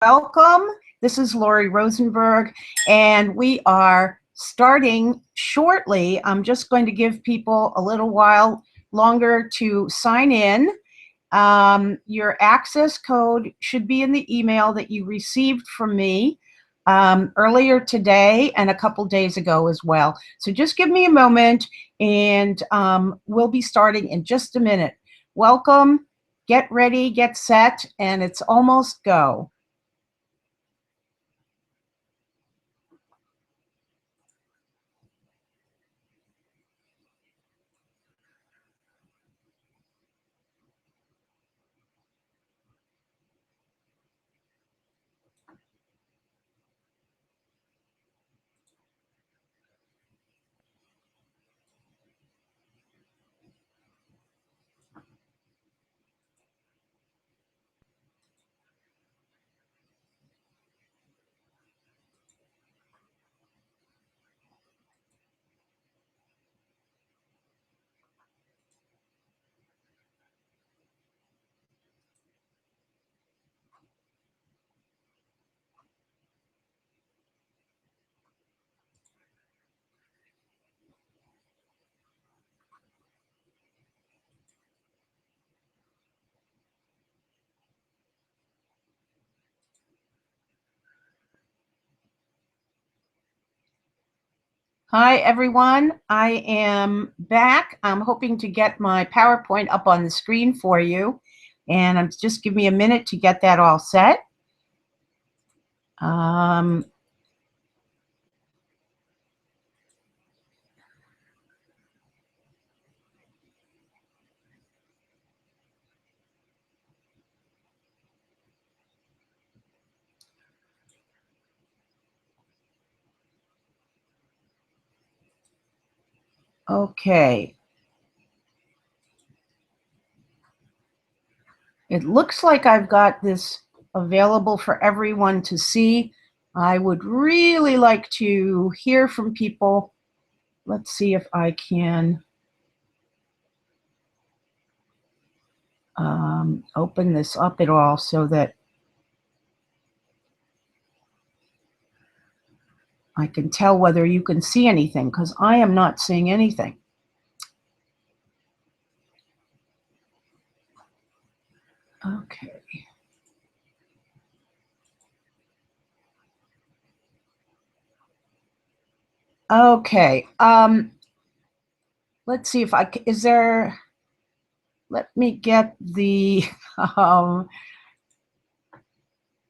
Welcome. This is Lori Rosenberg, and we are starting shortly. I'm just going to give people a little while longer to sign in. Your access code should be in the email that you received from me earlier today and a couple days ago as well. So just give me a moment, and we'll be starting in just a minute. Welcome. Get ready, get set, and it's almost go. Hi, everyone. I am back. I'm hoping to get my PowerPoint up on the screen for you. And just give me a minute to get that all set. Okay. It looks like I've got this available for everyone to see. I would really like to hear from people. Let's see if I can open this up at all so that I can tell whether you can see anything, because I am not seeing anything. Okay. Okay. Let's see if I can, is there, let me get the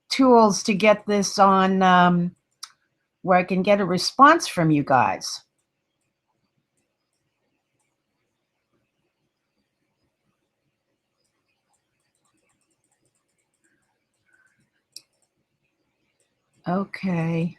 tools to get this on where I can get a response from you guys. Okay.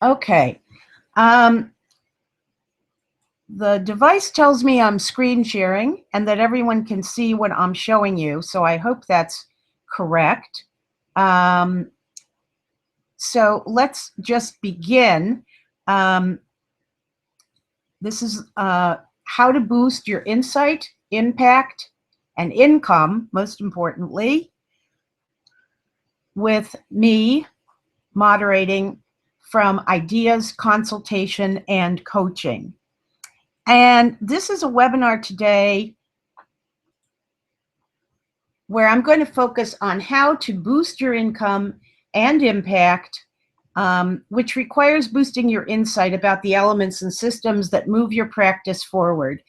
Okay. The device tells me I'm screen sharing and that everyone can see what I'm showing you, so I hope that's correct. So let's just begin. This is how to boost your insight, impact, and income, most importantly, with me moderating from ideas, consultation, and coaching. And this is a webinar today where I'm going to focus on how to boost your income and impact, which requires boosting your insight about the elements and systems that move your practice forward.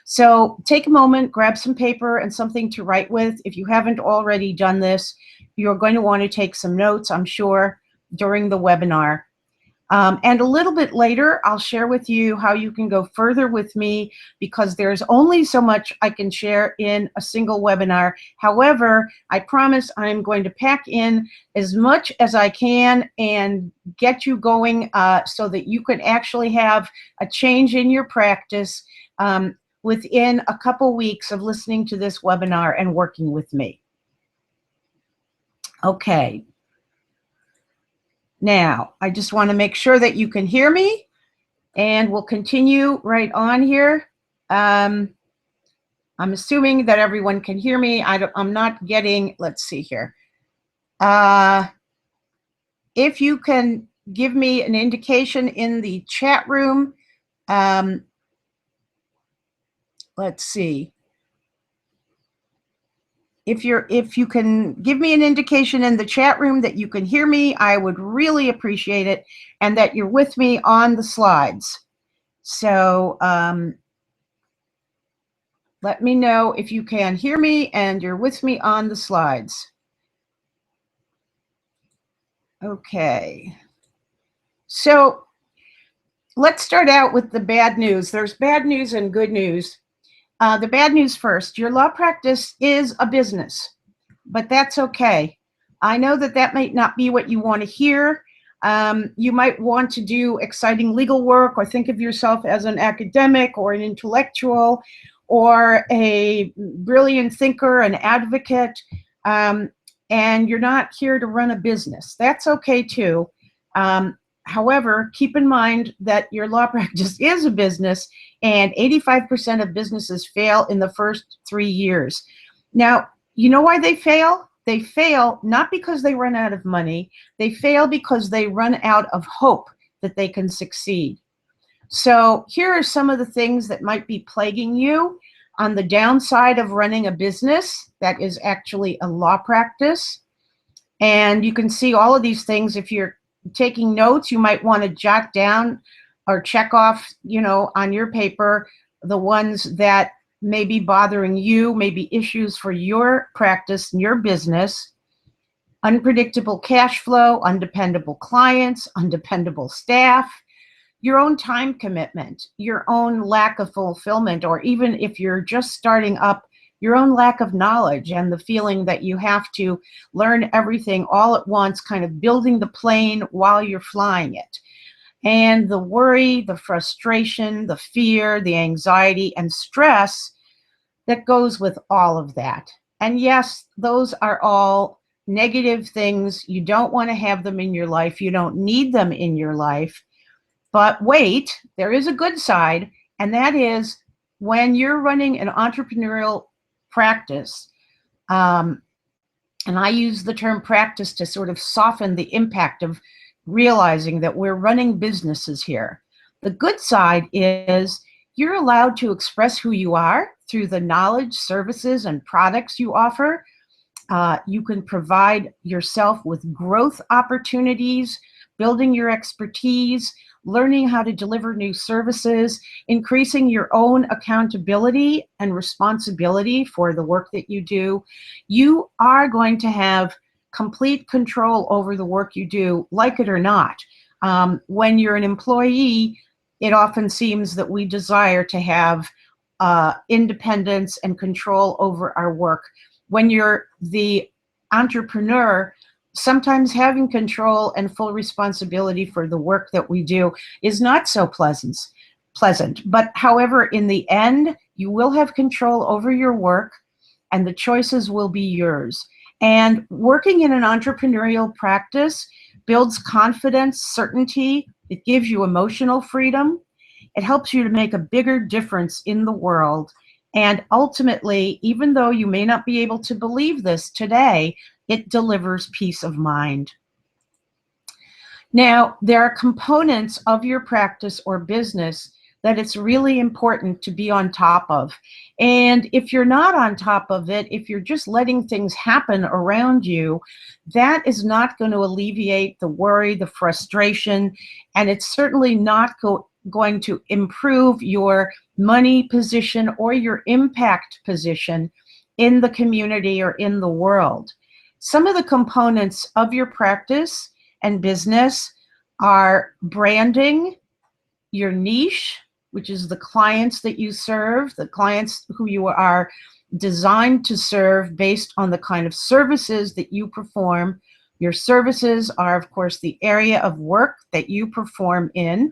So take a moment, grab some paper and something to write with. If you haven't already done this, you're going to want to take some notes, I'm sure, during the webinar. And a little bit later, I'll share with you how you can go further with me, because there's only so much I can share in a single webinar. However, I promise I'm going to pack in as much as I can and get you going so that you can actually have a change in your practice within a couple weeks of listening to this webinar and working with me. Okay. Now, I just want to make sure that you can hear me, and we'll continue right on here. I'm assuming that everyone can hear me. I'm not getting, let's see here. If you can give me an indication in the chat room, let's see. If you can give me an indication in the chat room that you can hear me, I would really appreciate it, and that you're with me on the slides. So let me know if you can hear me and you're with me on the slides. Okay. So let's start out with the bad news. There's bad news and good news. The bad news first, your law practice is a business, but that's okay. I know that that might not be what you want to hear. You might want to do exciting legal work, or think of yourself as an academic or an intellectual or a brilliant thinker, an advocate, and you're not here to run a business. That's okay too. However, keep in mind that your law practice is a business, and 85% of businesses fail in the first 3 years. Now, you know why they fail? They fail not because they run out of money. They fail because they run out of hope that they can succeed. So here are some of the things that might be plaguing you on the downside of running a business that is actually a law practice. And you can see all of these things. If you're taking notes, you might want to jot down or check off, on your paper, the ones that may be bothering you, maybe issues for your practice and your business. Unpredictable cash flow, undependable clients, undependable staff, your own time commitment, your own lack of fulfillment, or even if you're just starting up, your own lack of knowledge and the feeling that you have to learn everything all at once, kind of building the plane while you're flying it. And the worry, the frustration, the fear, the anxiety, and stress that goes with all of that. And yes, those are all negative things. You don't want to have them in your life. You don't need them in your life. But wait, there is a good side, and that is when you're running an entrepreneurial practice, and I use the term practice to sort of soften the impact of realizing that we're running businesses here. The good side is you're allowed to express who you are through the knowledge, services, and products you offer. You can provide yourself with growth opportunities, building your expertise, learning how to deliver new services, increasing your own accountability and responsibility for the work that you do. You are going to have complete control over the work you do, like it or not. When you're an employee, it often seems that we desire to have independence and control over our work. When you're the entrepreneur, sometimes having control and full responsibility for the work that we do is not so pleasant. But however, in the end, you will have control over your work, and the choices will be yours. And working in an entrepreneurial practice builds confidence, certainty. It gives you emotional freedom. It helps you to make a bigger difference in the world. And ultimately, even though you may not be able to believe this today, it delivers peace of mind. Now, there are components of your practice or business that it's really important to be on top of. And if you're not on top of it, if you're just letting things happen around you, that is not going to alleviate the worry, the frustration, and it's certainly not going to improve your money position or your impact position in the community or in the world. Some of the components of your practice and business are branding, your niche, which is the clients that you serve, the clients who you are designed to serve based on the kind of services that you perform. Your services are, of course, the area of work that you perform in.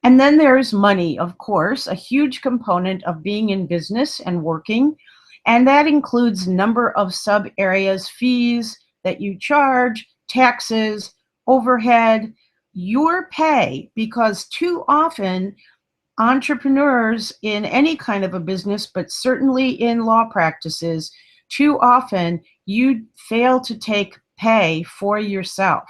And then there's money, of course, a huge component of being in business and working. And that includes a number of sub areas, fees that you charge, taxes, overhead, your pay, because too often entrepreneurs in any kind of a business, but certainly in law practices, too often you fail to take pay for yourself.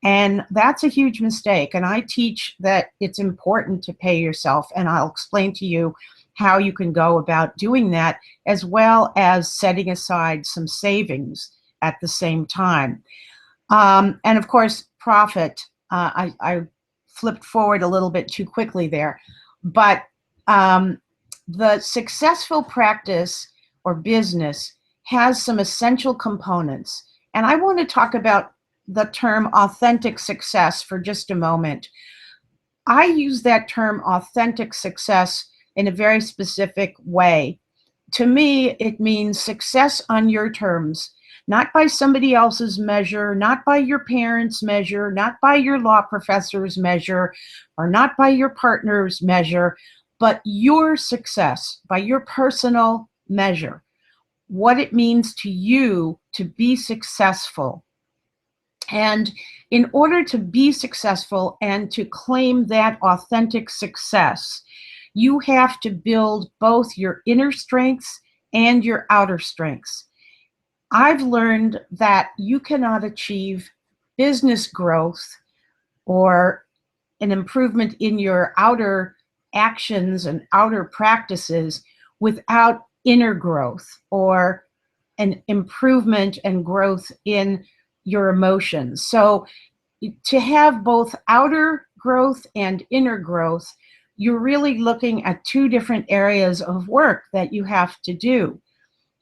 And that's a huge mistake. And I teach that it's important to pay yourself. And I'll explain to you how you can go about doing that, as well as setting aside some savings at the same time. And of course, profit. I flipped forward a little bit too quickly there. But the successful practice or business has some essential components. And I want to talk about the term authentic success for just a moment. I use that term authentic success in a very specific way. To me, it means success on your terms, not by somebody else's measure, not by your parents' measure, not by your law professor's measure, or not by your partner's measure, but your success by your personal measure. What it means to you to be successful. And in order to be successful and to claim that authentic success, you have to build both your inner strengths and your outer strengths. I've learned that you cannot achieve business growth or an improvement in your outer actions and outer practices without inner growth or an improvement and growth in your emotions. So to have both outer growth and inner growth, you're really looking at two different areas of work that you have to do.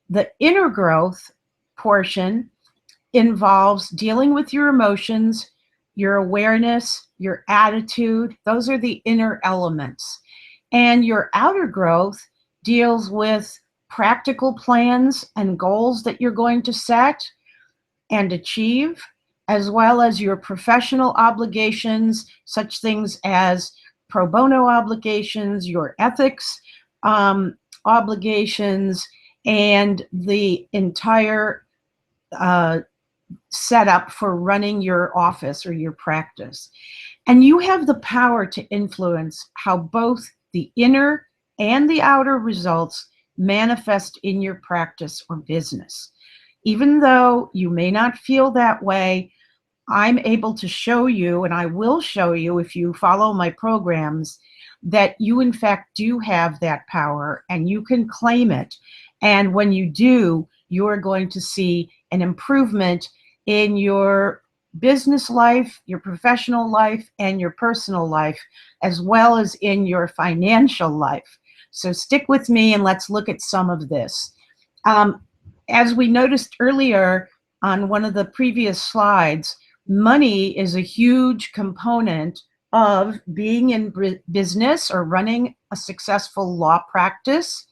The inner growth portion involves dealing with your emotions, your awareness, your attitude. Those are the inner elements. And your outer growth deals with practical plans and goals that you're going to set and achieve, as well as your professional obligations, such things as pro bono obligations, your ethics obligations, and the entire setup for running your office or your practice. And you have the power to influence how both the inner and the outer results manifest in your practice or business. Even though you may not feel that way, I'm able to show you, and I will show you if you follow my programs, that you in fact do have that power and you can claim it. And when you do, you're going to see an improvement in your business life, your professional life, and your personal life, as well as in your financial life. So stick with me and let's look at some of this. As we noticed earlier on one of the previous slides, money is a huge component of being in business or running a successful law practice.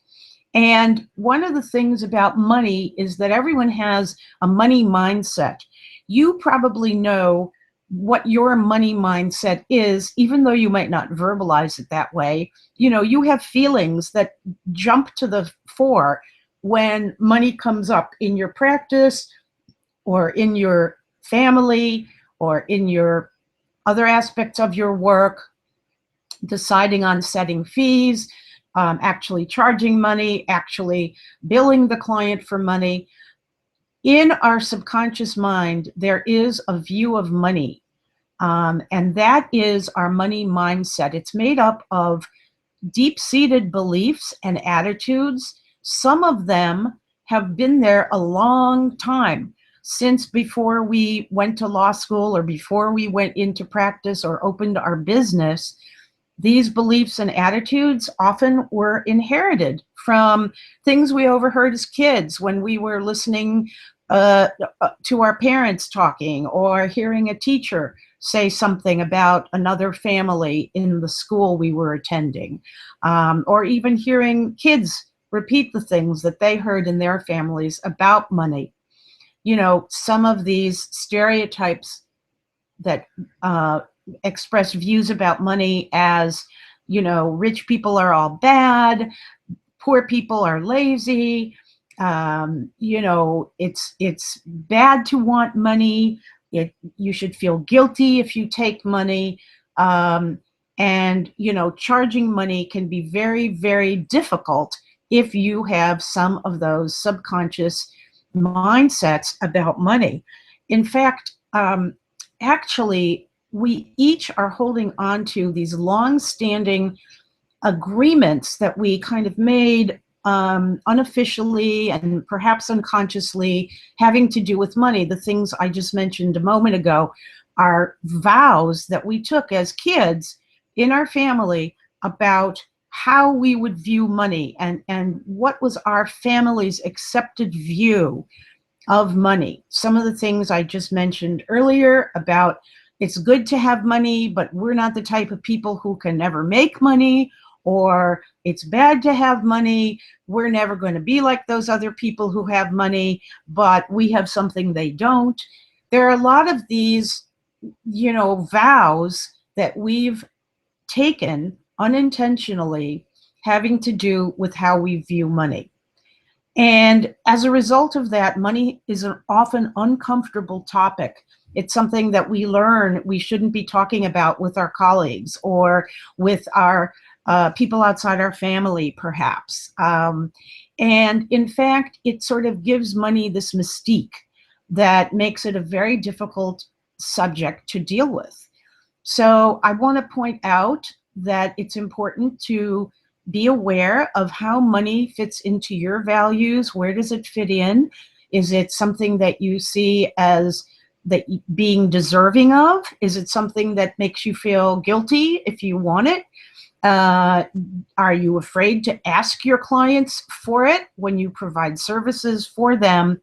And one of the things about money is that everyone has a money mindset. You probably know what your money mindset is, even though you might not verbalize it that way. You know, you have feelings that jump to the fore when money comes up in your practice or in your family or in your other aspects of your work, deciding on setting fees, actually charging money, actually billing the client for money. In our subconscious mind, there is a view of money, and that is our money mindset. It's made up of deep-seated beliefs and attitudes. Some of them have been there a long time, since before we went to law school or before we went into practice or opened our business. These beliefs and attitudes often were inherited from things we overheard as kids when we were listening to our parents talking, or hearing a teacher say something about another family in the school we were attending, or even hearing kids repeat the things that they heard in their families about money. You know, some of these stereotypes that express views about money as, you know, rich people are all bad, poor people are lazy, you know, it's bad to want money, You should feel guilty if you take money. And, you know, charging money can be very, very difficult if you have some of those subconscious mindsets about money. In fact, actually, we each are holding on to these long-standing agreements that we kind of made unofficially and perhaps unconsciously, having to do with money. The things I just mentioned a moment ago are vows that we took as kids in our family about how we would view money, and what was our family's accepted view of money. Some of the things I just mentioned earlier about it's good to have money, but we're not the type of people who can never make money, or it's bad to have money. We're never going to be like those other people who have money, but we have something they don't. There are a lot of these, you know, vows that we've taken unintentionally having to do with how we view money. And as a result of that, money is an often uncomfortable topic. It's something that we learn we shouldn't be talking about with our colleagues or with our people outside our family, perhaps. And in fact, it sort of gives money this mystique that makes it a very difficult subject to deal with. So I want to point out that it's important to be aware of how money fits into your values. Where does it fit in? Is it something that you see as that being deserving of? Is it something that makes you feel guilty if you want it? Are you afraid to ask your clients for it when you provide services for them?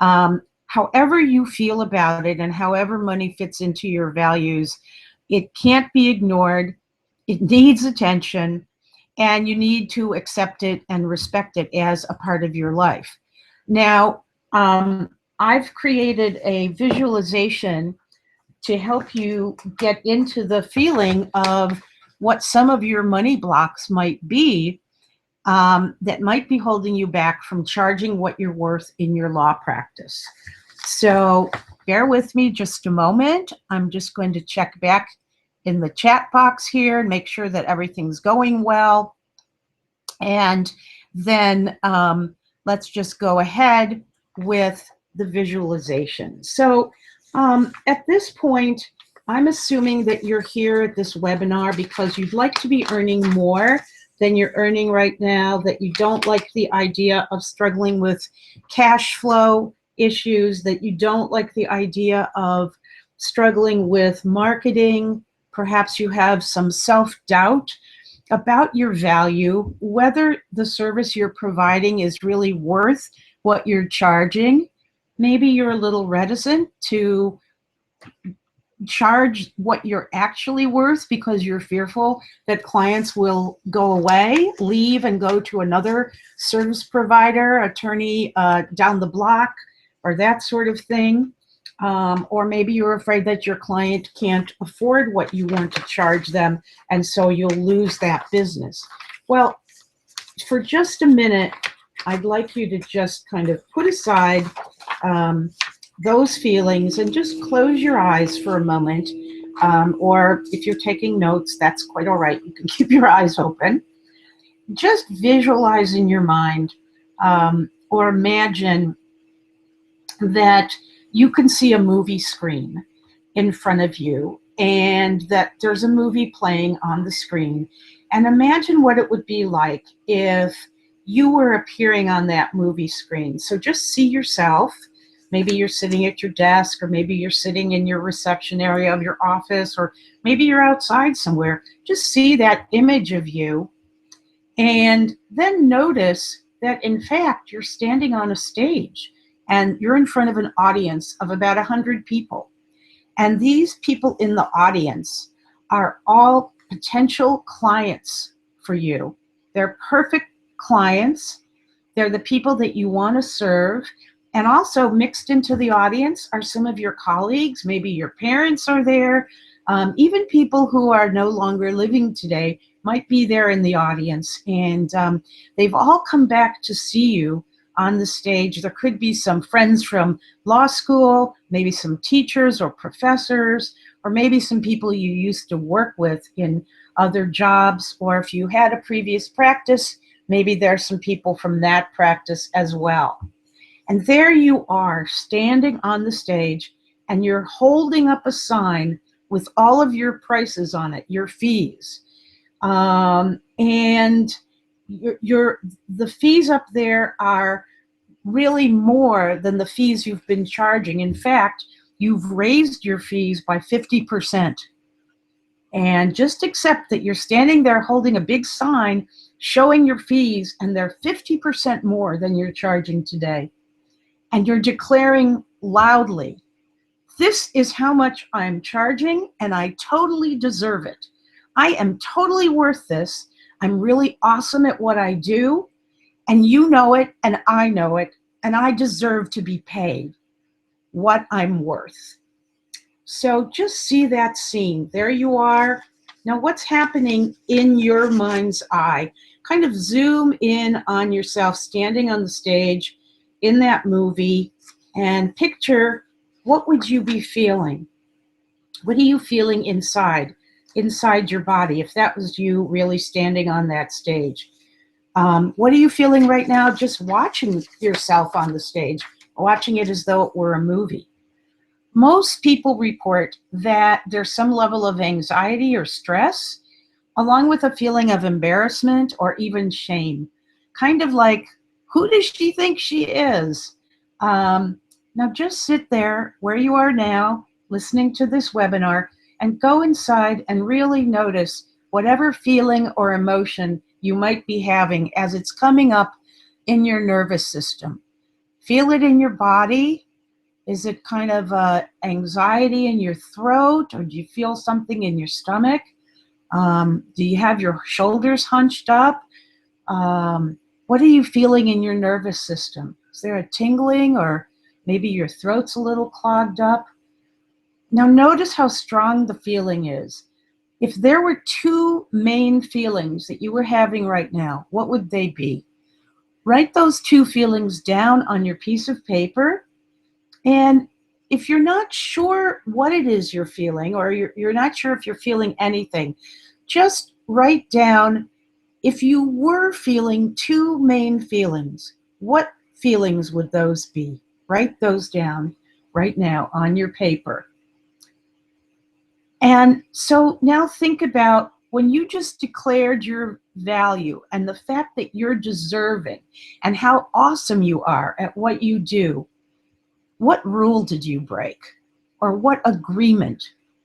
However you feel about it and however money fits into your values, it can't be ignored. It needs attention, and you need to accept it and respect it as a part of your life. Now, I've created a visualization to help you get into the feeling of what some of your money blocks might be, that might be holding you back from charging what you're worth in your law practice. So bear with me just a moment. I'm just going to check back in the chat box here and make sure that everything's going well. And then let's just go ahead with the visualization. So at this point, I'm assuming that you're here at this webinar because you'd like to be earning more than you're earning right now, that you don't like the idea of struggling with cash flow issues, that you don't like the idea of struggling with marketing. Perhaps you have some self-doubt about your value, whether the service you're providing is really worth what you're charging. Maybe you're a little reticent to charge what you're actually worth because you're fearful that clients will go away, leave, and go to another service provider, attorney down the block, or that sort of thing. Or maybe you're afraid that your client can't afford what you want to charge them, and so you'll lose that business. Well, for just a minute, I'd like you to just kind of put aside those feelings and just close your eyes for a moment. Or if you're taking notes, that's quite all right. You can keep your eyes open. Just visualize in your mind or imagine that you can see a movie screen in front of you and that there's a movie playing on the screen. And imagine what it would be like if you were appearing on that movie screen. So just see yourself. Maybe you're sitting at your desk, or maybe you're sitting in your reception area of your office, or maybe you're outside somewhere. Just see that image of you. And then notice that, in fact, you're standing on a stage and you're in front of an audience of about 100 people. And these people in the audience are all potential clients for you. They're perfect clients. They're the people that you want to serve. And also mixed into the audience are some of your colleagues. Maybe your parents are there. Even people who are no longer living today might be there in the audience. And they've all come back to see you on the stage. There could be some friends from law school, maybe some teachers or professors, or maybe some people you used to work with in other jobs, or if you had a previous practice, maybe there's some people from that practice as well. And there you are, standing on the stage, and you're holding up a sign with all of your prices on it, your fees. And the fees up there are really more than the fees you've been charging. In fact, you've raised your fees by 50%. And just accept that you're standing there holding a big sign showing your fees, and they're 50% more than you're charging today. And you're declaring loudly, this is how much I'm charging, and I totally deserve it. I am totally worth this. I'm really awesome at what I do, and you know it, and I know it, and I deserve to be paid what I'm worth. So just see that scene. There you are. Now what's happening in your mind's eye? Kind of zoom in on yourself standing on the stage in that movie and picture, what would you be feeling? What are you feeling inside your body, if that was you really standing on that stage? What are you feeling right now just watching yourself on the stage, watching it as though it were a movie? Most people report that there's some level of anxiety or stress, along with a feeling of embarrassment or even shame. Kind of like, who does she think she is? Now just sit there where you are now, listening to this webinar, and go inside and really notice whatever feeling or emotion you might be having as it's coming up in your nervous system. Feel it in your body. Is it kind of anxiety in your throat, or do you feel something in your stomach? Do you have your shoulders hunched up? What are you feeling in your nervous system? Is there a tingling, or maybe your throat's a little clogged up? Now notice how strong the feeling is. If there were two main feelings that you were having right now, what would they be? Write those two feelings down on your piece of paper. And if you're not sure what it is you're feeling, or you're not sure if you're feeling anything, just write down, if you were feeling two main feelings, what feelings would those be? Write those down right now on your paper. And so now think about when you just declared your value and the fact that you're deserving and how awesome you are at what you do. What rule did you break? Or what agreement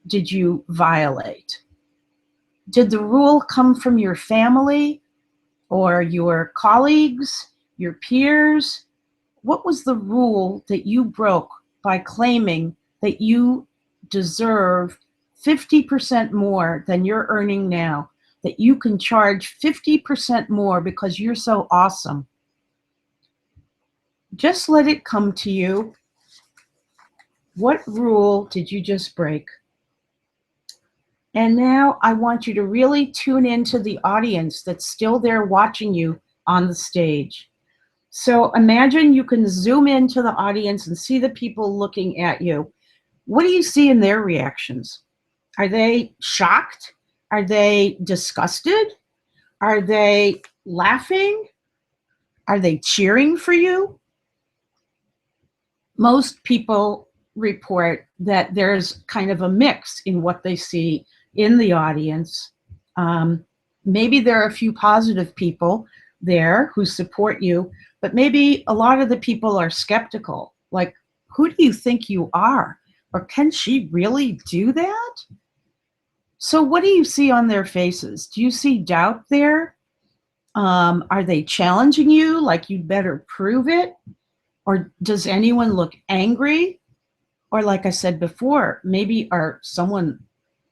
did you violate? Did the rule come from your family or your colleagues, your peers? What was the rule that you broke by claiming that you deserve 50% more than you're earning now, that you can charge 50% more because you're so awesome? Just let it come to you. What rule did you just break? And now I want you to really tune into the audience that's still there watching you on the stage. So imagine you can zoom into the audience and see the people looking at you. What do you see in their reactions? Are they shocked? Are they disgusted? Are they laughing? Are they cheering for you? Most people report that there's kind of a mix in what they see in the audience. Maybe there are a few positive people there who support you, but maybe a lot of the people are skeptical. Like, who do you think you are? Or can she really do that? So what do you see on their faces? Do you see doubt there? Are they challenging you, like you'd better prove it? Or does anyone look angry? Or like I said before, maybe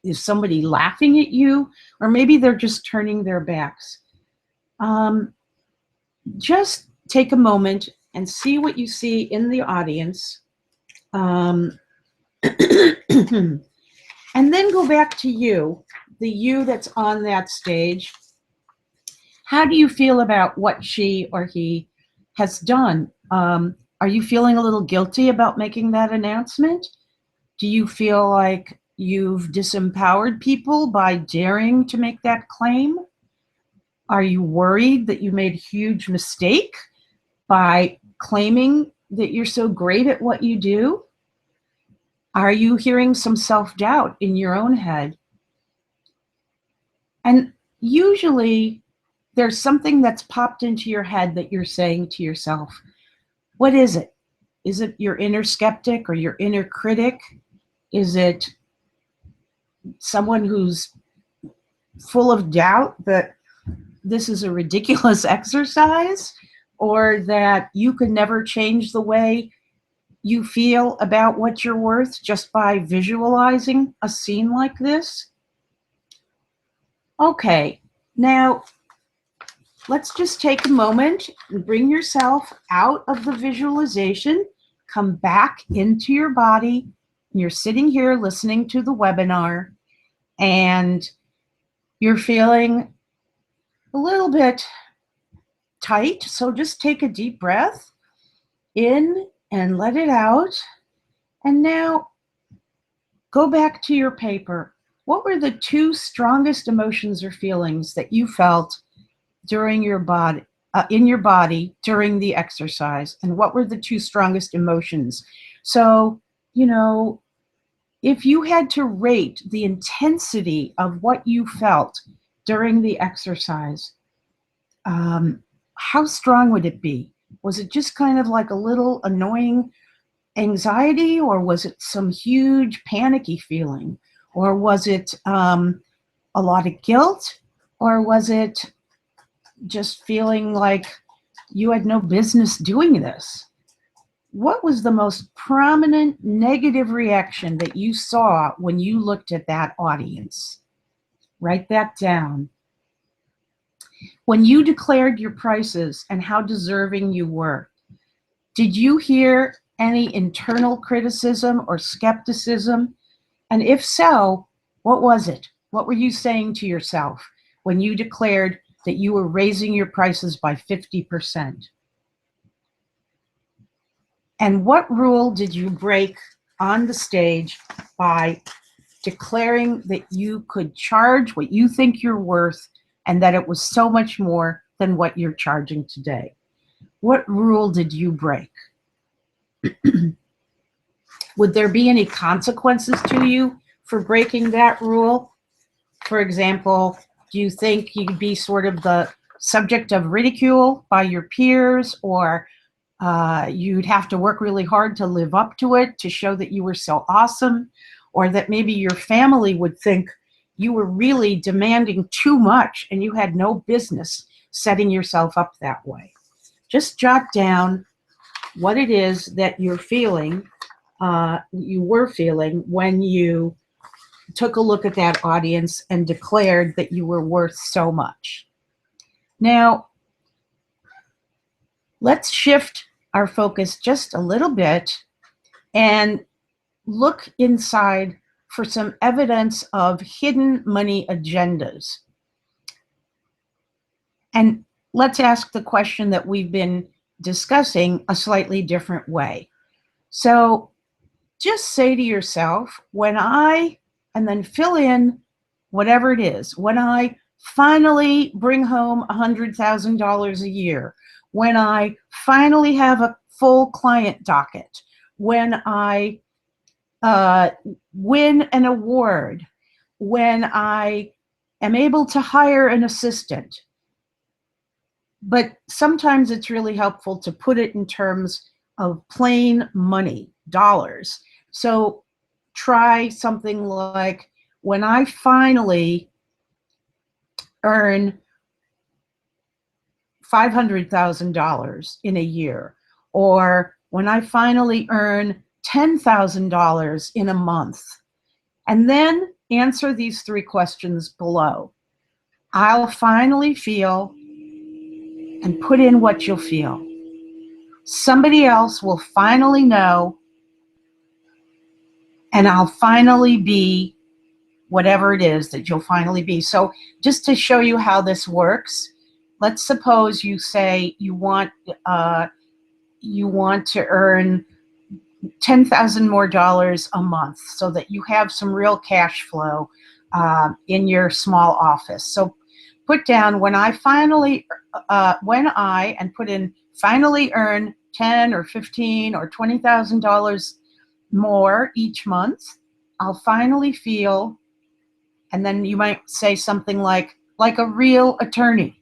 is somebody laughing at you? Or maybe they're just turning their backs. Just take a moment and see what you see in the audience. And then go back to you, the you that's on that stage. How do you feel about what she or he has done. Are you feeling a little guilty about making that announcement? Do you feel like you've disempowered people by daring to make that claim? Are you worried that you made a huge mistake by claiming that you're so great at what you do? Are you hearing some self-doubt in your own head? And usually there's something that's popped into your head that you're saying to yourself. What is it? Is it your inner skeptic or your inner critic? Is it someone who's full of doubt that this is a ridiculous exercise, or that you could never change the way you feel about what you're worth just by visualizing a scene like this? Okay, now let's just take a moment and bring yourself out of the visualization, come back into your body. You're sitting here listening to the webinar, and you're feeling a little bit tight, so just take a deep breath in and let it out. And now go back to your paper. What were the two strongest emotions or feelings that you felt during your body, in your body during the exercise? And what were the two strongest emotions? So, if you had to rate the intensity of what you felt during the exercise, how strong would it be? Was it just kind of like a little annoying anxiety, or was it some huge panicky feeling? Or was it a lot of guilt? Or was it just feeling like you had no business doing this? What was the most prominent negative reaction that you saw when you looked at that audience? Write that down. When you declared your prices and how deserving you were, did you hear any internal criticism or skepticism? And if so, what was it? What were you saying to yourself when you declared that you were raising your prices by 50%? And what rule did you break on the stage by declaring that you could charge what you think you're worth and that it was so much more than what you're charging today? What rule did you break? Would there be any consequences to you for breaking that rule? For example, do you think you'd be sort of the subject of ridicule by your peers, or you'd have to work really hard to live up to it to show that you were so awesome, or that maybe your family would think you were really demanding too much and you had no business setting yourself up that way? Just jot down what it is that you're feeling, you were feeling when you took a look at that audience and declared that you were worth so much. Now, let's shift our focus just a little bit and look inside for some evidence of hidden money agendas. And let's ask the question that we've been discussing a slightly different way. So just say to yourself, and then fill in whatever it is. When I finally bring home $100,000 a year, when I finally have a full client docket, when I win an award, when I am able to hire an assistant. But sometimes it's really helpful to put it in terms of plain money, dollars. So try something like, when I finally earn $500,000 in a year, or when I finally earn $10,000 in a month. And then answer these three questions below. I'll finally feel, and put in what you'll feel. Somebody else will finally know, and I'll finally be whatever it is that you'll finally be. So just to show you how this works, let's suppose you say you want to earn 10,000 more dollars a month so that you have some real cash flow in your small office. So put down when I and put in finally earn 10 or 15 or $20,000 more each month, I'll finally feel, and then you might say something like a real attorney.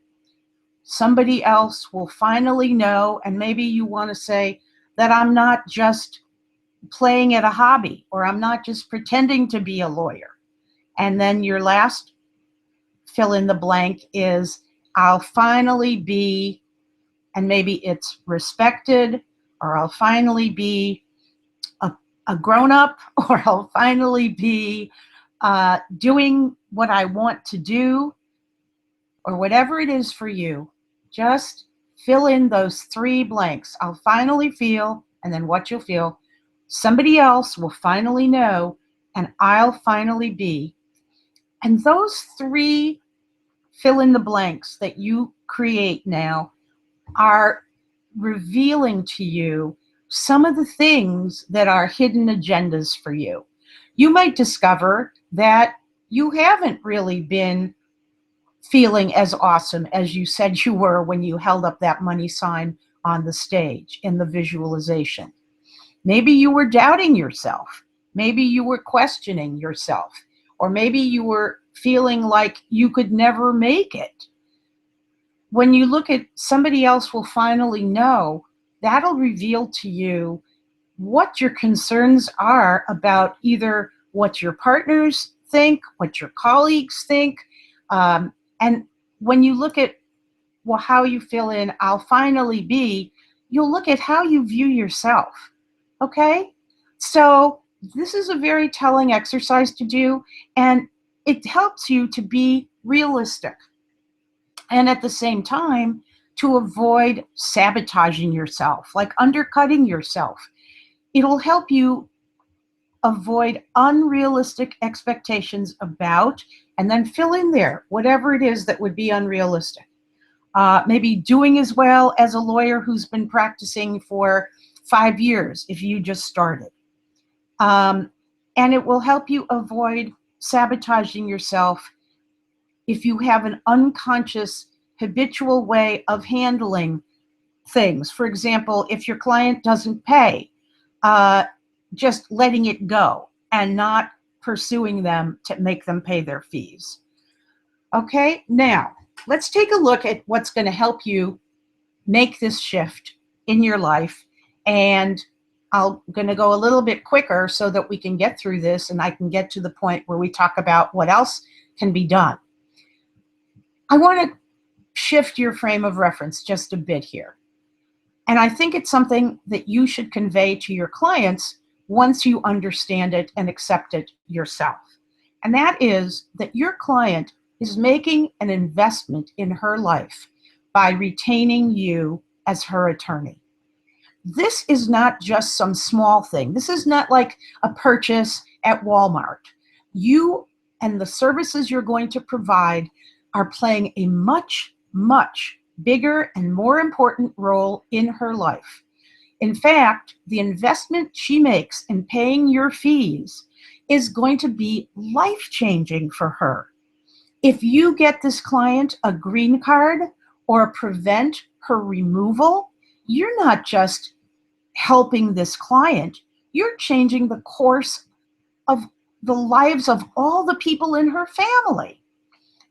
Somebody else will finally know, and maybe you want to say that I'm not just playing at a hobby, or I'm not just pretending to be a lawyer. And then your last fill in the blank is I'll finally be, and maybe it's respected, or I'll finally be a grown up, or I'll finally be doing what I want to do, or whatever it is for you. Just fill in those 3 blanks. I'll finally feel, and then what you'll feel. Somebody else will finally know, and I'll finally be. And those 3 fill in the blanks that you create now are revealing to you some of the things that are hidden agendas for you. You might discover that you haven't really been feeling as awesome as you said you were when you held up that money sign on the stage in the visualization. Maybe you were doubting yourself. Maybe you were questioning yourself. Or maybe you were feeling like you could never make it. When you look at somebody else will finally know, that'll reveal to you what your concerns are about either what your partners think, what your colleagues think. And when you look at how you fill in, I'll finally be, you'll look at how you view yourself. Okay? So this is a very telling exercise to do, and it helps you to be realistic. And at the same time, to avoid sabotaging yourself, like undercutting yourself. It'll help you avoid unrealistic expectations about, and then fill in there whatever it is that would be unrealistic. Maybe doing as well as a lawyer who's been practicing for 5 years if you just started. And it will help you avoid sabotaging yourself if you have an unconscious, habitual way of handling things. For example, if your client doesn't pay, just letting it go and not pursuing them to make them pay their fees. Okay, now let's take a look at what's going to help you make this shift in your life. And I'm going to go a little bit quicker so that we can get through this and I can get to the point where we talk about what else can be done. I want to shift your frame of reference just a bit here. And I think it's something that you should convey to your clients once you understand it and accept it yourself. And that is that your client is making an investment in her life by retaining you as her attorney. This is not just some small thing. This is not like a purchase at Walmart. You and the services you're going to provide are playing a much, much bigger and more important role in her life. In fact, the investment she makes in paying your fees is going to be life-changing for her. If you get this client a green card or prevent her removal, you're not just helping this client, you're changing the course of the lives of all the people in her family.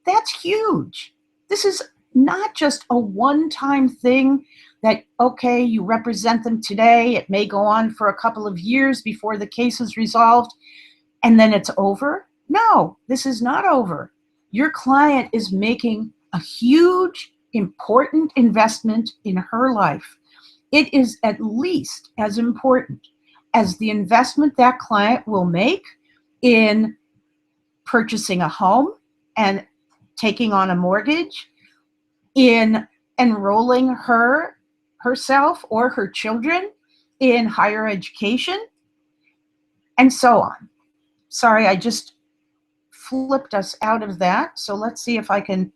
That's huge. This is not just a one-time thing that, okay, you represent them today, it may go on for a couple of years before the case is resolved, and then it's over. No, this is not over. Your client is making a huge, important investment in her life. It is at least as important as the investment that client will make in purchasing a home and taking on a mortgage, in enrolling herself or her children in higher education, and so on. Sorry, I just flipped us out of that. So let's see if I can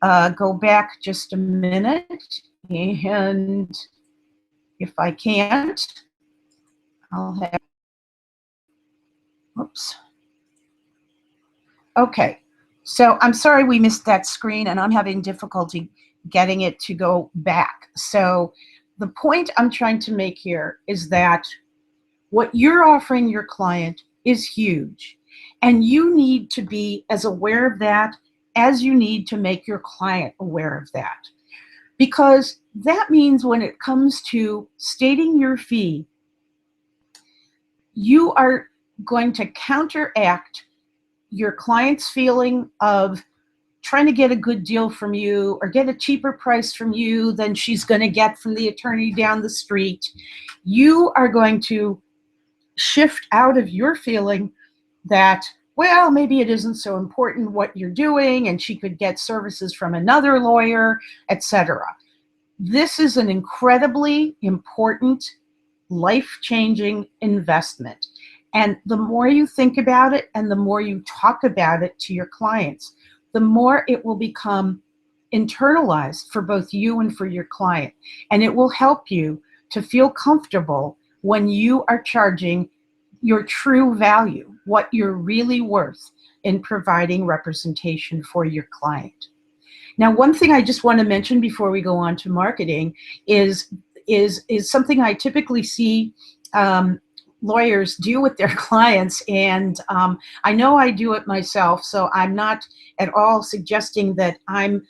go back just a minute, and if I can't, I'll have, oops. Okay, so I'm sorry we missed that screen, and I'm having difficulty getting it to go back. So the point I'm trying to make here is that what you're offering your client is huge, and you need to be as aware of that as you need to make your client aware of that. Because that means when it comes to stating your fee, you are going to counteract your client's feeling of trying to get a good deal from you or get a cheaper price from you than she's going to get from the attorney down the street. You are going to shift out of your feeling that, well, maybe it isn't so important what you're doing and she could get services from another lawyer, etc. This is an incredibly important, life-changing investment. And the more you think about it and the more you talk about it to your clients, the more it will become internalized for both you and for your client. And it will help you to feel comfortable when you are charging your true value, what you're really worth in providing representation for your client. Now, one thing I just want to mention before we go on to marketing is something I typically see lawyers do with their clients, and I know I do it myself, so I'm not at all suggesting that I'm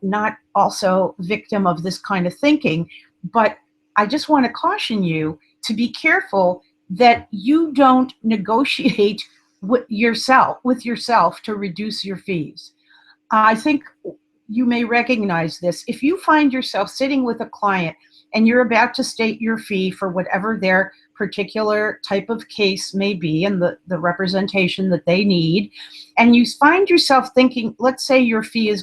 not also victim of this kind of thinking, but I just want to caution you to be careful that you don't negotiate with yourself to reduce your fees. I think you may recognize this. If you find yourself sitting with a client and you're about to state your fee for whatever their particular type of case may be and the representation that they need, and you find yourself thinking, let's say your fee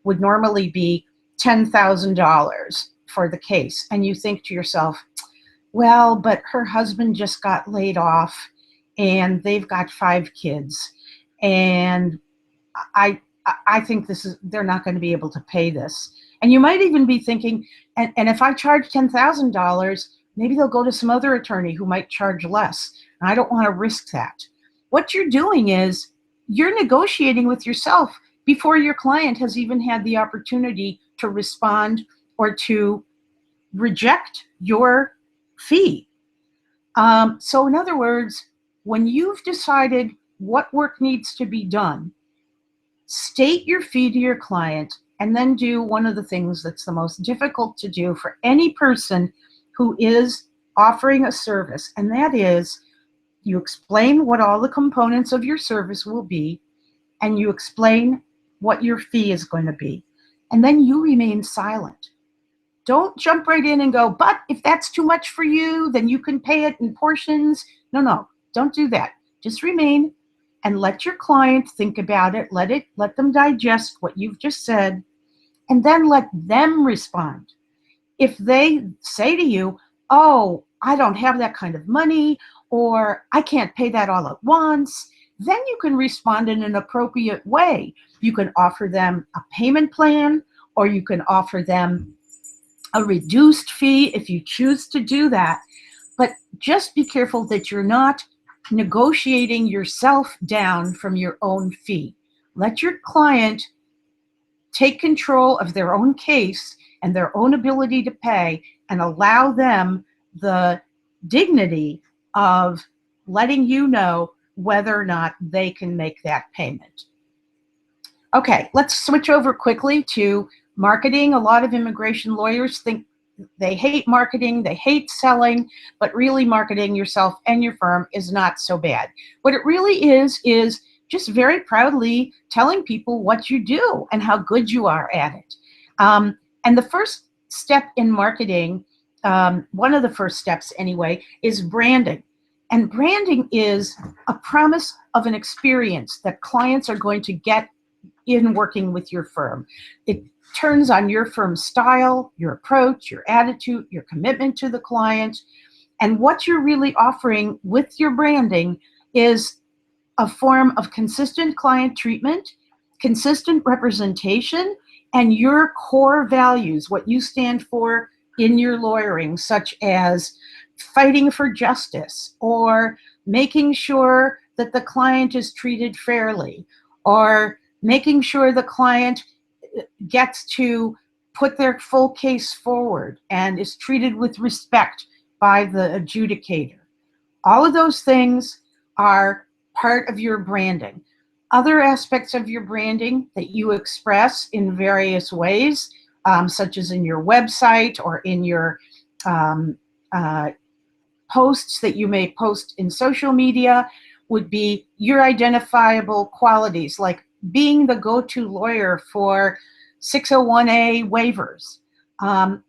would normally be $10,000 for the case, and you think to yourself, well, but her husband just got laid off and they've got 5 kids, and I think they're not going to be able to pay this. And you might even be thinking, and if I charge $10,000, maybe they'll go to some other attorney who might charge less. And I don't want to risk that. What you're doing is you're negotiating with yourself before your client has even had the opportunity to respond or to reject your fee. So in other words, when you've decided what work needs to be done, state your fee to your client, and then do one of the things that's the most difficult to do for any person who is offering a service, and that is you explain what all the components of your service will be, and you explain what your fee is going to be, and then you remain silent. Don't jump right in and go, but if that's too much for you, then you can pay it in portions. No, don't do that. Just remain and let your client think about it. Let them digest what you've just said, and then let them respond. If they say to you, oh, I don't have that kind of money, or I can't pay that all at once, then you can respond in an appropriate way. You can offer them a payment plan, or you can offer them a reduced fee if you choose to do that. But just be careful that you're not negotiating yourself down from your own fee. Let your client take control of their own case and their own ability to pay, and allow them the dignity of letting you know whether or not they can make that payment. Okay, let's switch over quickly to marketing. A lot of immigration lawyers think they hate marketing, they hate selling, but really marketing yourself and your firm is not so bad. What it really is just very proudly telling people what you do and how good you are at it. And the first step in marketing, one of the first steps anyway, is branding. And branding is a promise of an experience that clients are going to get in working with your firm. It turns on your firm's style, your approach, your attitude, your commitment to the client. And what you're really offering with your branding is a form of consistent client treatment, consistent representation, and your core values, what you stand for in your lawyering, such as fighting for justice, or making sure that the client is treated fairly, or making sure the client gets to put their full case forward and is treated with respect by the adjudicator. All of those things are part of your branding. Other aspects of your branding that you express in various ways, such as in your website or in your posts that you may post in social media, would be your identifiable qualities, like being the go-to lawyer for 601A waivers.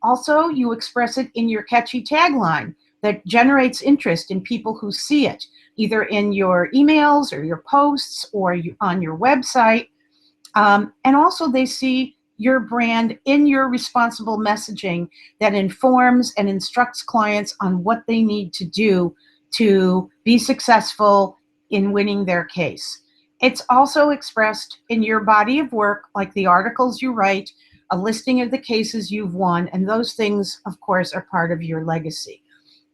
Also, you express it in your catchy tagline that generates interest in people who see it, either in your emails or your posts or on your website. And also they see your brand in your responsible messaging that informs and instructs clients on what they need to do to be successful in winning their case. It's also expressed in your body of work, like the articles you write, a listing of the cases you've won, and those things, of course, are part of your legacy.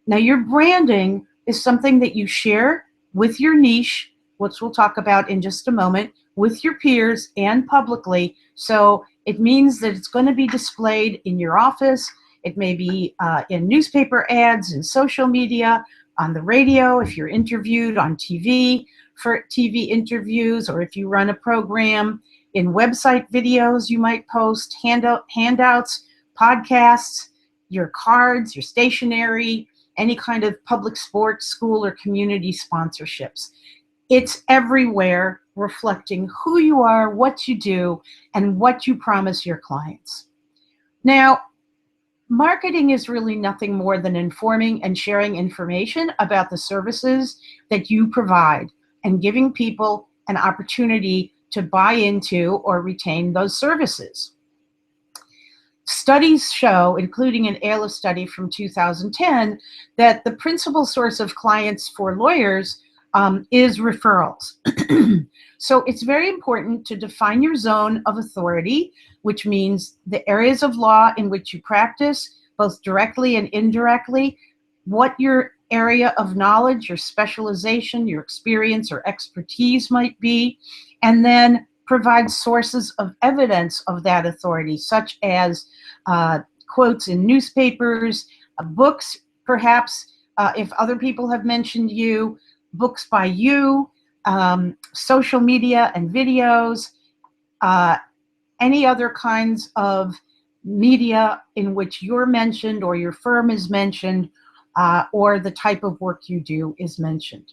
Now, your branding is something that you share with your niche, which we'll talk about in just a moment, with your peers and publicly. So it means that it's going to be displayed in your office. It may be in newspaper ads, in social media, on the radio, if you're interviewed on TV for TV interviews, or if you run a program, in website videos you might post, handouts, podcasts, your cards, your stationery, any kind of public sports, school, or community sponsorships. It's everywhere, reflecting who you are, what you do, and what you promise your clients. Now, marketing is really nothing more than informing and sharing information about the services that you provide and giving people an opportunity to buy into or retain those services. Studies show, including an AILA study from 2010, that the principal source of clients for lawyers is referrals. So it's very important to define your zone of authority, which means the areas of law in which you practice, both directly and indirectly, what your area of knowledge, your specialization, your experience or expertise might be, and then provide sources of evidence of that authority, such as quotes in newspapers, books, perhaps, if other people have mentioned you, books by you, social media and videos, any other kinds of media in which you're mentioned or your firm is mentioned, or the type of work you do is mentioned.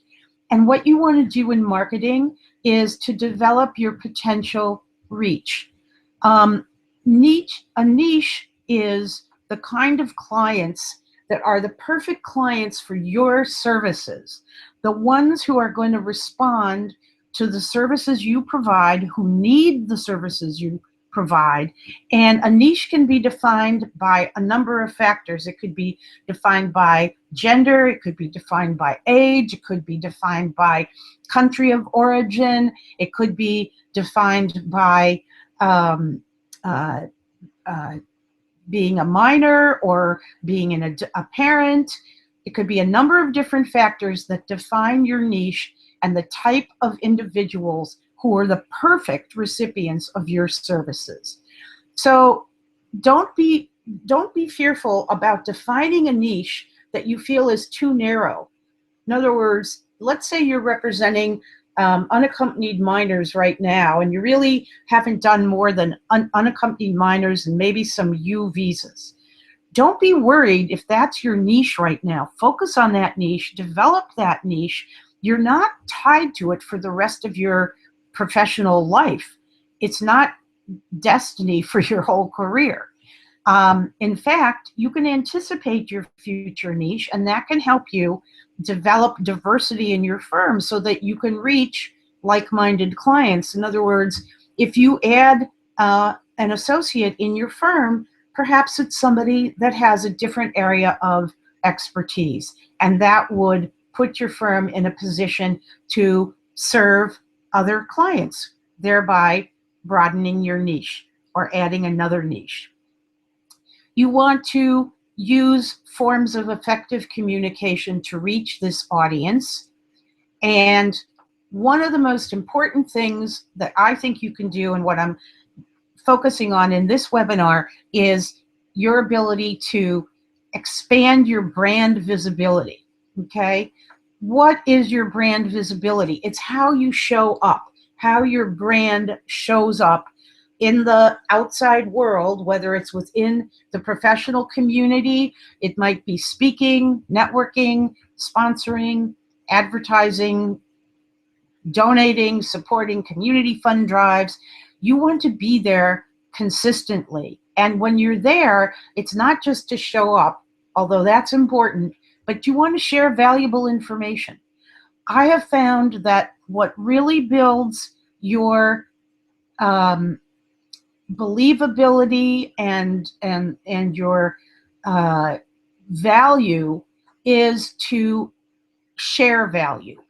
And what you want to do in marketing is to develop your potential reach. A niche is the kind of clients that are the perfect clients for your services, the ones who are going to respond to the services you provide, who need the services you provide. And a niche can be defined by a number of factors. It could be defined by gender, it could be defined by age, it could be defined by country of origin, it could be defined by being a minor or being a parent. It could be a number of different factors that define your niche and the type of individuals who are the perfect recipients of your services. So don't be fearful about defining a niche that you feel is too narrow. In other words, let's say you're representing unaccompanied minors right now, and you really haven't done more than unaccompanied minors and maybe some U visas. Don't be worried if that's your niche right now. Focus on that niche, develop that niche. You're not tied to it for the rest of your professional life. It's not destiny for your whole career. In fact, you can anticipate your future niche, and that can help you develop diversity in your firm so that you can reach like-minded clients. In other words, if you add an associate in your firm, perhaps it's somebody that has a different area of expertise, and that would put your firm in a position to serve other clients, thereby broadening your niche or adding another niche. You want to use forms of effective communication to reach this audience. And one of the most important things that I think you can do, and what I'm focusing on in this webinar, is your ability to expand your brand visibility. Okay? What is your brand visibility? It's how you show up, how your brand shows up in the outside world, whether it's within the professional community. It might be speaking, networking, sponsoring, advertising, donating, supporting community fund drives. You want to be there consistently. And when you're there, it's not just to show up, although that's important, but you want to share valuable information. I have found that what really builds your believability and your value is to share value.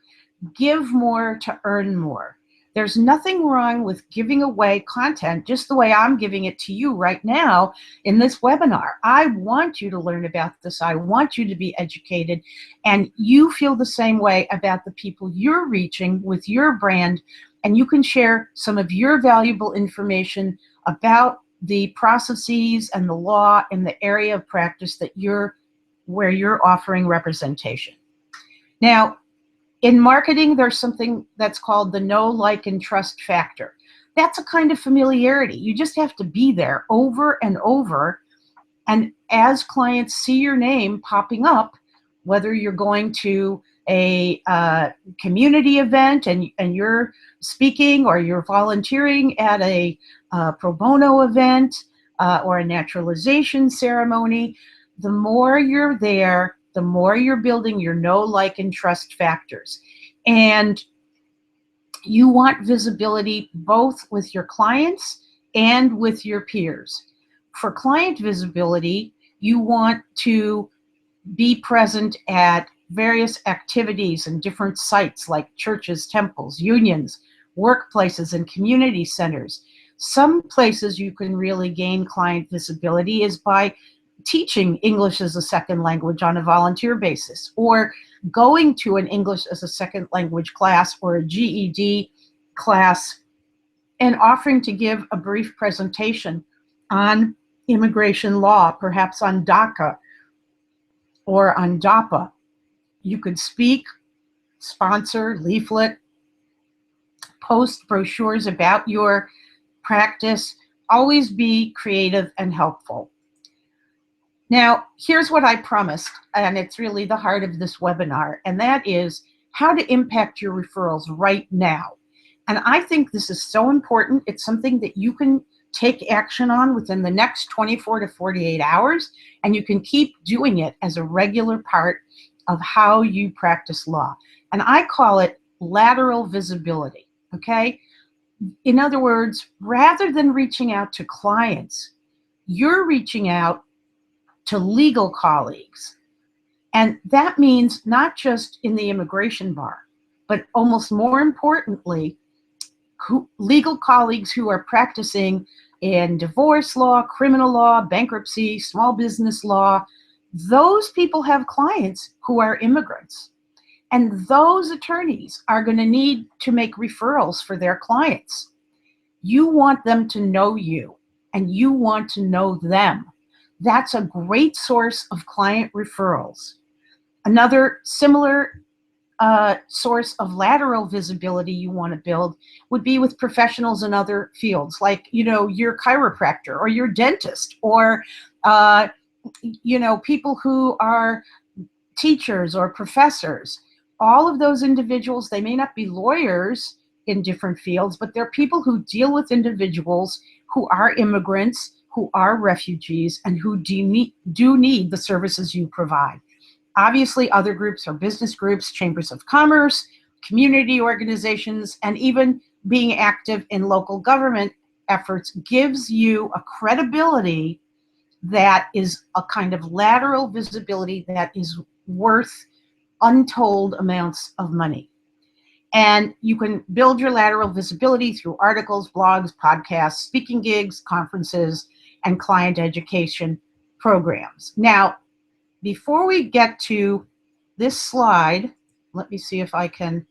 Give more to earn more. There's nothing wrong with giving away content just the way I'm giving it to you right now in this webinar. I want you to learn about this. I want you to be educated, and you feel the same way about the people you're reaching with your brand, and you can share some of your valuable information about the processes and the law in the area of practice that where you're offering representation. Now, in marketing, there's something that's called the know, like, and trust factor. That's a kind of familiarity. You just have to be there over and over. And as clients see your name popping up, whether you're going to a community event and you're speaking, or you're volunteering at a pro bono event or a naturalization ceremony, the more you're there, the more you're building your know, like, and trust factors. And you want visibility both with your clients and with your peers. For client visibility, you want to be present at various activities and different sites like churches, temples, unions, workplaces, and community centers. Some places you can really gain client visibility is by teaching English as a second language on a volunteer basis, or going to an English as a second language class or a GED class and offering to give a brief presentation on immigration law, perhaps on DACA or on DAPA. You could speak, sponsor, leaflet, post brochures about your practice. Always be creative and helpful. Now, here's what I promised, and it's really the heart of this webinar, and that is how to impact your referrals right now. And I think this is so important. It's something that you can take action on within the next 24 to 48 hours, and you can keep doing it as a regular part of how you practice law. And I call it lateral visibility, okay? In other words, rather than reaching out to clients, you're reaching out to legal colleagues. And that means not just in the immigration bar, but almost more importantly, legal colleagues who are practicing in divorce law, criminal law, bankruptcy, small business law. Those people have clients who are immigrants. And those attorneys are going to need to make referrals for their clients. You want them to know you, and you want to know them. That's a great source of client referrals. Another similar source of lateral visibility you want to build would be with professionals in other fields, like, your chiropractor or your dentist, or, people who are teachers or professors. All of those individuals, they may not be lawyers in different fields, but they're people who deal with individuals who are immigrants, who are refugees, and who do need the services you provide. Obviously, other groups are business groups, chambers of commerce, community organizations, and even being active in local government efforts gives you a credibility that is a kind of lateral visibility that is worth untold amounts of money. And you can build your lateral visibility through articles, blogs, podcasts, speaking gigs, conferences, and client education programs. Now, before we get to this slide, let me see if I can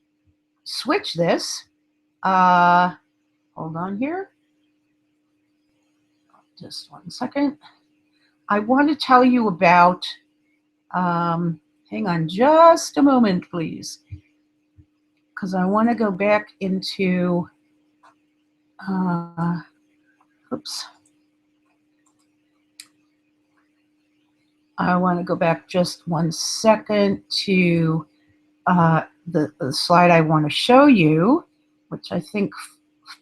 switch this. Hold on here. Just one second. I want to tell you about, hang on just a moment, please, because I want to go back into, oops. I want to go back just one second to the slide I want to show you, which I think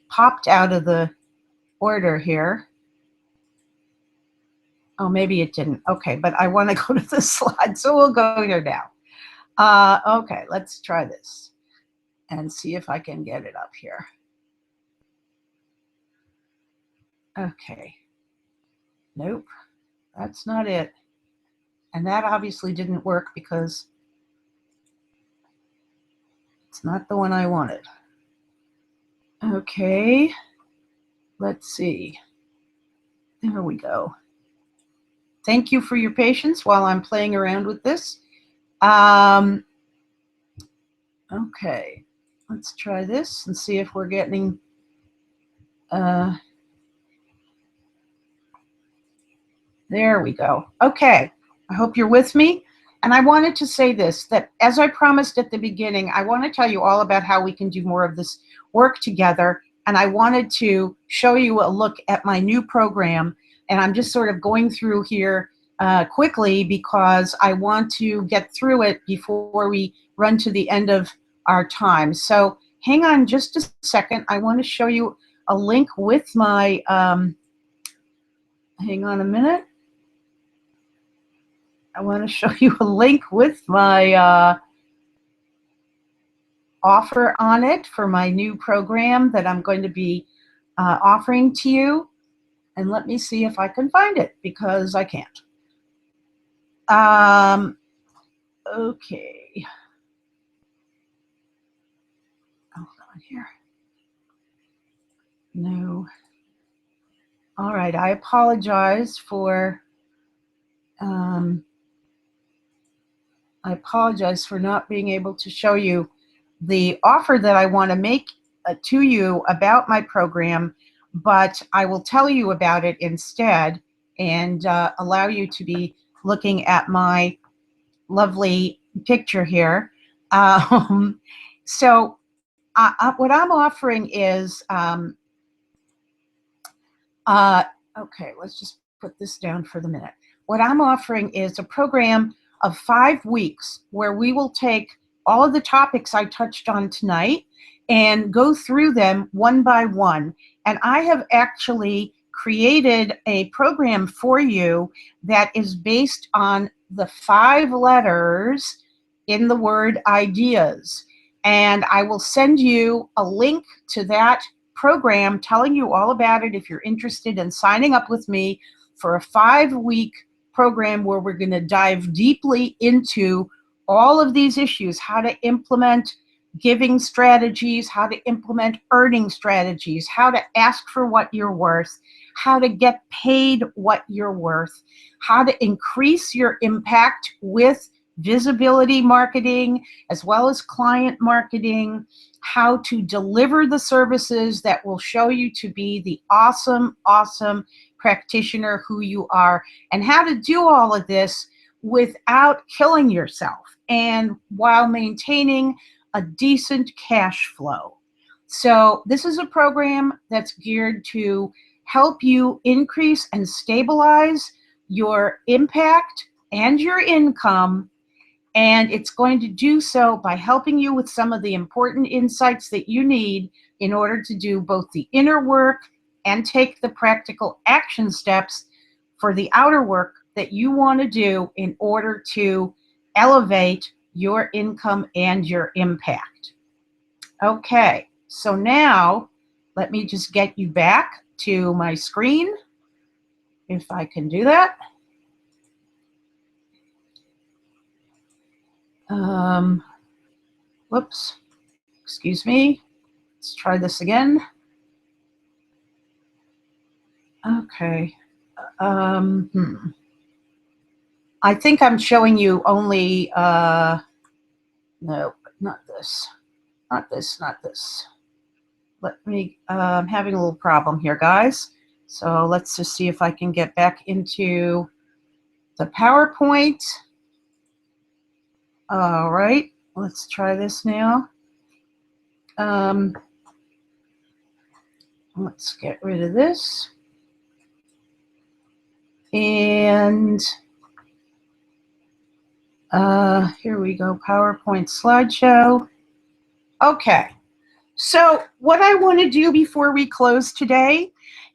popped out of the order here. Oh, maybe it didn't. Okay, but I want to go to the slide, so we'll go here now. Okay, let's try this and see if I can get it up here. Okay. Nope, that's not it. And that obviously didn't work because it's not the one I wanted. Okay, let's see. There we go. Thank you for your patience while I'm playing around with this. Okay, let's try this and see if we're getting, there we go. Okay, I hope you're with me. And I wanted to say this, that as I promised at the beginning, I want to tell you all about how we can do more of this work together. And I wanted to show you a look at my new program. And I'm just sort of going through here quickly because I want to get through it before we run to the end of our time. So hang on just a second. I want to show you a link with my, hang on a minute. I want to show you a link with my offer on it for my new program that I'm going to be offering to you. And let me see if I can find it because I can't. Okay. Hold on here. No. All right. I apologize for not being able to show you the offer that I want to make to you about my program, but I will tell you about it instead and allow you to be looking at my lovely picture here. So what I'm offering is, okay, let's just put this down for the minute. What I'm offering is a program of 5 weeks where we will take all of the topics I touched on tonight and go through them one by one. And I have actually created a program for you that is based on the 5 letters in the word ideas. And I will send you a link to that program telling you all about it if you're interested in signing up with me for a 5-week program where we're going to dive deeply into all of these issues, how to implement giving strategies, how to implement earning strategies, how to ask for what you're worth, how to get paid what you're worth, how to increase your impact with visibility marketing as well as client marketing, how to deliver the services that will show you to be the awesome, awesome practitioner who you are, and how to do all of this without killing yourself and while maintaining a decent cash flow. So this is a program that's geared to help you increase and stabilize your impact and your income. And it's going to do so by helping you with some of the important insights that you need in order to do both the inner work and take the practical action steps for the outer work that you want to do in order to elevate your income and your impact. Okay, so now let me just get you back to my screen, if I can do that. Whoops. Excuse me. Let's try this again. Okay. I think I'm showing you only, no, not this, not this, not this. Let me, I'm having a little problem here, guys. So let's just see if I can get back into the PowerPoint. All right, let's try this now. Let's get rid of this. And here we go, PowerPoint slideshow. Okay, so what I want to do before we close today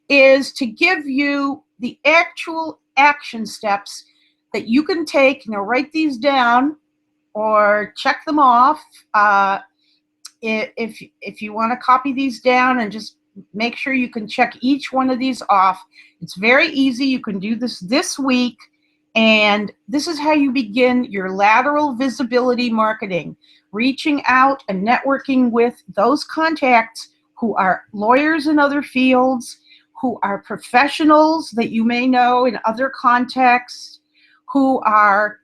is to give you the actual action steps that you can take. Now write these down or check them off. If you want to copy these down and just make sure you can check each one of these off. It's very easy. You can do this week. And this is how you begin your lateral visibility marketing, reaching out and networking with those contacts who are lawyers in other fields, who are professionals that you may know in other contexts, who are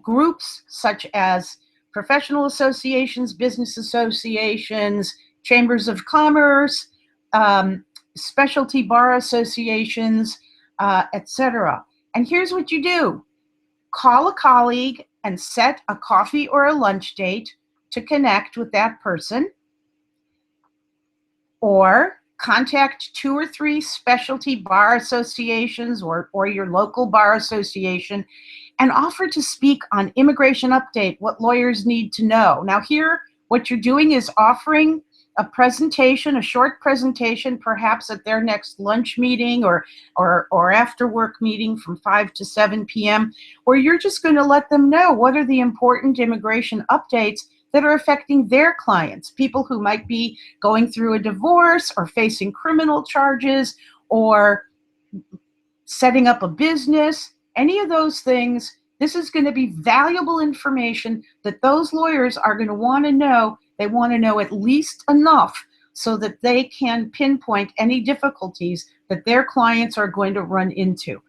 groups such as professional associations, business associations, chambers of commerce, specialty bar associations, etc. And here's what you do. Call a colleague and set a coffee or a lunch date to connect with that person. Or contact 2 or 3 specialty bar associations or your local bar association and offer to speak on Immigration Update, what lawyers need to know. Now here, what you're doing is offering a presentation, a short presentation, perhaps at their next lunch meeting or after work meeting from 5 to 7 p.m., or you're just going to let them know what are the important immigration updates that are affecting their clients, people who might be going through a divorce or facing criminal charges or setting up a business, any of those things. This is going to be valuable information that those lawyers are going to want to know. They want to know at least enough so that they can pinpoint any difficulties that their clients are going to run into.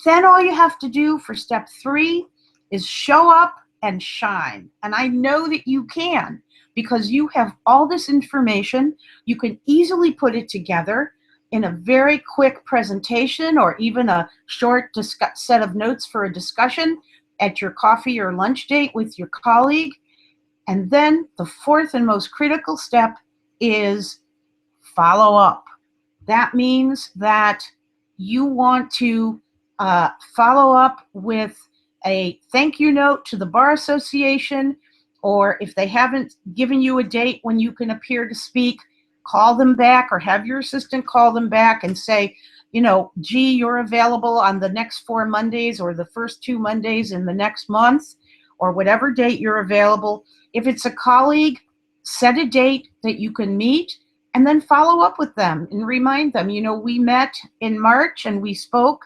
Then all you have to do for step 3 is show up and shine. And I know that you can, because you have all this information. You can easily put it together in a very quick presentation or even a short set of notes for a discussion at your coffee or lunch date with your colleague. And then the 4th and most critical step is follow up. That means that you want to follow up with a thank you note to the Bar Association, or if they haven't given you a date when you can appear to speak, call them back or have your assistant call them back and say, you know, gee, you're available on the next 4 Mondays or the first 2 Mondays in the next month, or whatever date you're available. If it's a colleague, set a date that you can meet and then follow up with them and remind them, you know, we met in March and we spoke,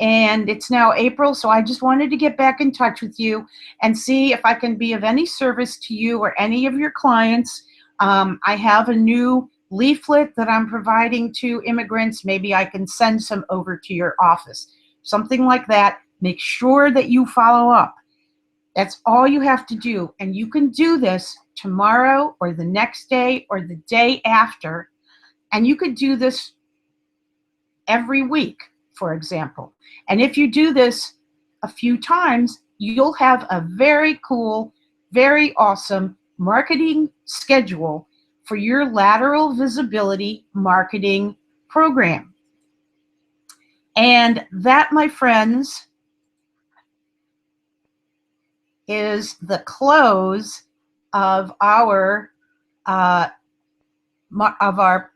and it's now April, so I just wanted to get back in touch with you and see if I can be of any service to you or any of your clients. I have a new leaflet that I'm providing to immigrants. Maybe I can send some over to your office. Something like that. Make sure that you follow up. That's all you have to do. And you can do this tomorrow or the next day or the day after. And you could do this every week, for example. And if you do this a few times, you'll have a very cool, very awesome marketing schedule for your lateral visibility marketing program. And that, my friends, is the close of our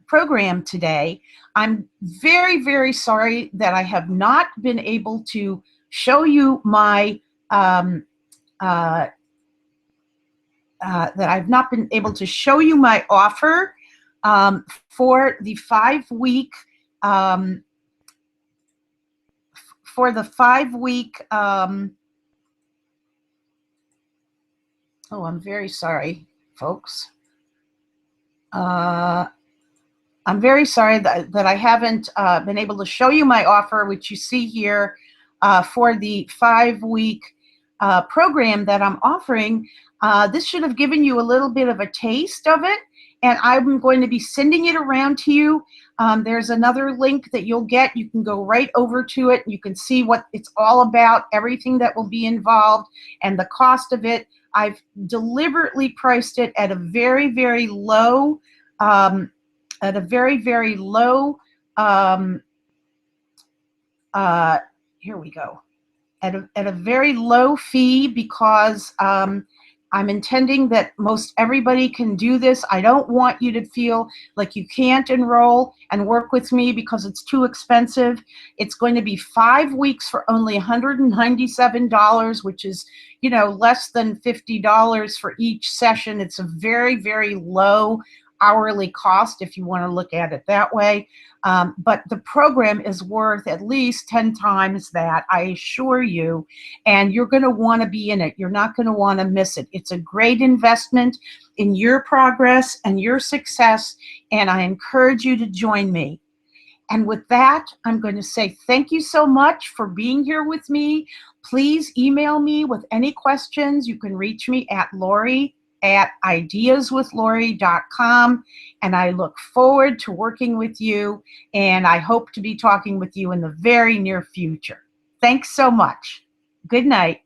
program today. I'm very, very sorry that I have not been able to show you my that I've not been able to show you my offer for the 5-week oh, I'm very sorry, folks. I'm very sorry that I haven't been able to show you my offer, which you see here for the 5-week program that I'm offering. This should have given you a little bit of a taste of it, and I'm going to be sending it around to you. There's another link that you'll get. You can go right over to it. You can see what it's all about, everything that will be involved, and the cost of it. I've deliberately priced it at a very, very low at a very, very low, here we go, at a very low fee, because I'm intending that most everybody can do this. I don't want you to feel like you can't enroll and work with me because it's too expensive. It's going to be 5 weeks for only $197, which is, you know, less than $50 for each session. It's a very, very low hourly cost if you want to look at it that way. But the program is worth at least 10 times that, I assure you, and you're going to want to be in it. You're not going to want to miss it. It's a great investment in your progress and your success, and I encourage you to join me. And with that, I'm going to say thank you so much for being here with me. Please email me with any questions. You can reach me at Lori@ideaswithlori.com, and I look forward to working with you, and I hope to be talking with you in the very near future. Thanks so much. Good night.